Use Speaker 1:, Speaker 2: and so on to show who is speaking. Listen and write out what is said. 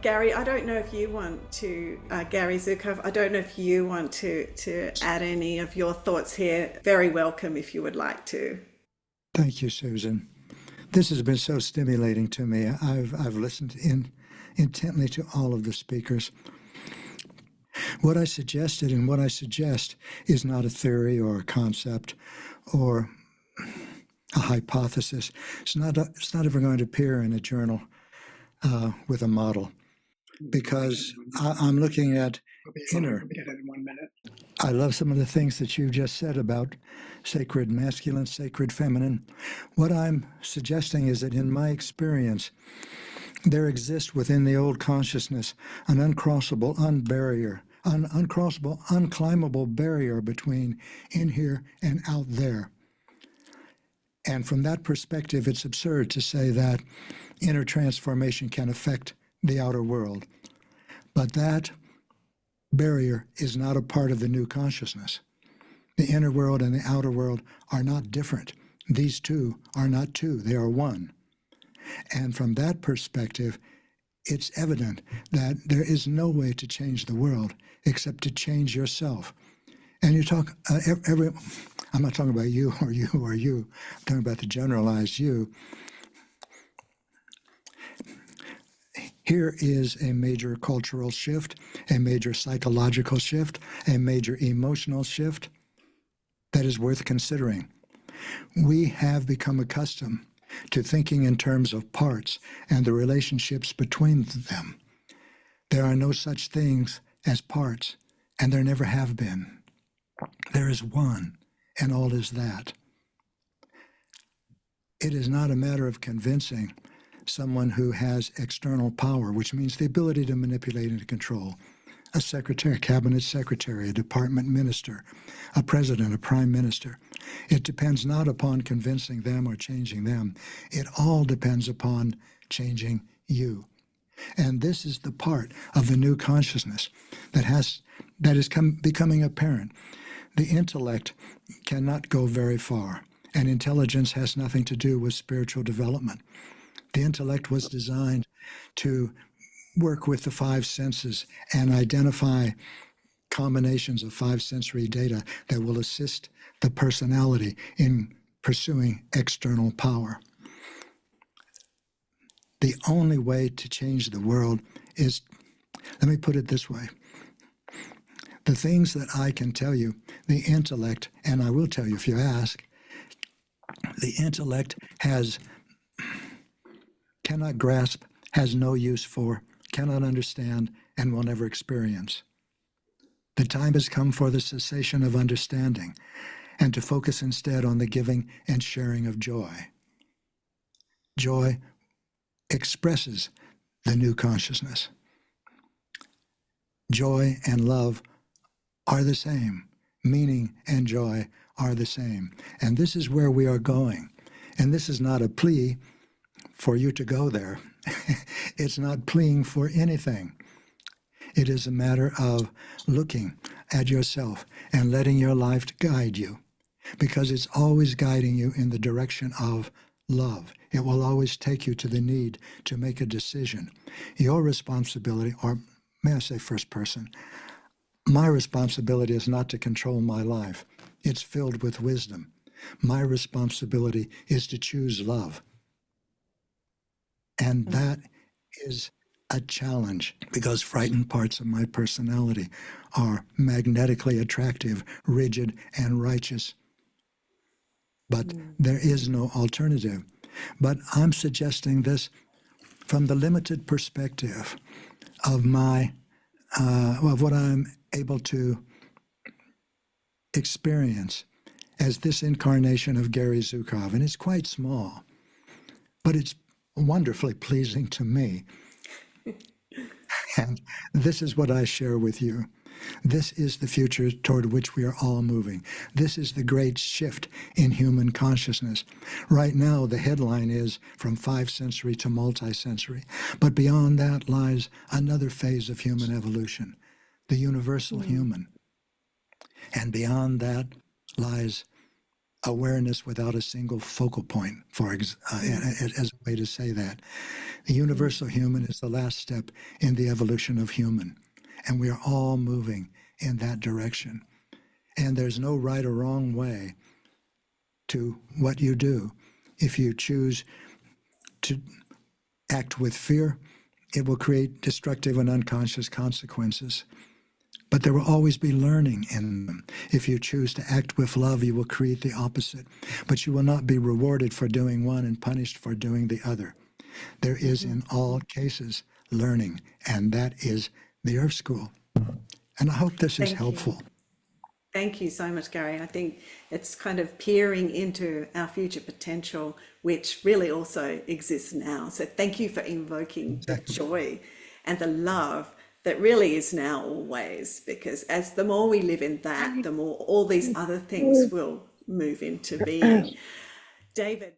Speaker 1: Gary, I don't know if you want to, Gary Zukav, I don't know if you want to add any of your thoughts here. Very welcome if you would like to.
Speaker 2: Thank you, Susan. This has been so stimulating to me. I've listened intently to all of the speakers. What I suggested and what I suggest is not a theory or a concept or a hypothesis. It's not ever going to appear in a journal with a model, because I'm looking at inner. I love some of the things that you just said about sacred masculine, sacred feminine. What I'm suggesting is that in my experience, there exists within the old consciousness an uncrossable, unclimbable barrier between in here and out there. And from that perspective, it's absurd to say that inner transformation can affect the outer world. But that barrier is not a part of the new consciousness. The inner world and the outer world are not different. These two are not two, they are one. And from that perspective, it's evident that there is no way to change the world except to change yourself. And you talk, I'm not talking about you or you or you, I'm talking about the generalized you. Here is a major cultural shift, a major psychological shift, a major emotional shift that is worth considering. We have become accustomed to thinking in terms of parts and the relationships between them. There are no such things as parts, and there never have been. There is one, and all is that. It is not a matter of convincing someone who has external power, which means the ability to manipulate and to control. A secretary, cabinet secretary, a department minister, a president, a prime minister. It depends not upon convincing them or changing them. It all depends upon changing you. And this is the part of the new consciousness that is becoming apparent. The intellect cannot go very far, and intelligence has nothing to do with spiritual development. The intellect was designed to work with the five senses and identify combinations of five sensory data that will assist the personality in pursuing external power. The only way to change the world is, let me put it this way, the things that I can tell you, the intellect, and I will tell you if you ask, the intellect cannot grasp, has no use for, cannot understand, and will never experience. The time has come for the cessation of understanding and to focus instead on the giving and sharing of joy. Joy expresses the new consciousness. Joy and love are the same. Meaning and joy are the same. And this is where we are going. And this is not a plea for you to go there. It's not pleading for anything. It is a matter of looking at yourself and letting your life guide you, because it's always guiding you in the direction of love. It will always take you to the need to make a decision. Your responsibility, or may I say first person, my responsibility is not to control my life. It's filled with wisdom. My responsibility is to choose love. And that is a challenge, because frightened parts of my personality are magnetically attractive, rigid, and righteous. But there is no alternative. But I'm suggesting this from the limited perspective of of what I'm able to experience as this incarnation of Gary Zukav. And it's quite small, but it's wonderfully pleasing to me. And this is what I share with you. This is the future toward which we are all moving. This is the great shift in human consciousness. Right now, the headline is from five sensory to multisensory. But beyond that lies another phase of human evolution, the universal human. And beyond that lies awareness without a single focal point, as a way to say that. The universal human is the last step in the evolution of human. And we are all moving in that direction. And there's no right or wrong way to what you do. If you choose to act with fear, it will create destructive and unconscious consequences. But there will always be learning in them. If you choose to act with love, you will create the opposite. But you will not be rewarded for doing one and punished for doing the other. There is, in all cases, learning, and that is the Earth School. And I hope this is helpful.
Speaker 1: Thank you so much, Gary. I think it's kind of peering into our future potential, which really also exists now. So thank you for invoking the joy and the love that really is now always, because as the more we live in that, the more all these other things will move into being. David.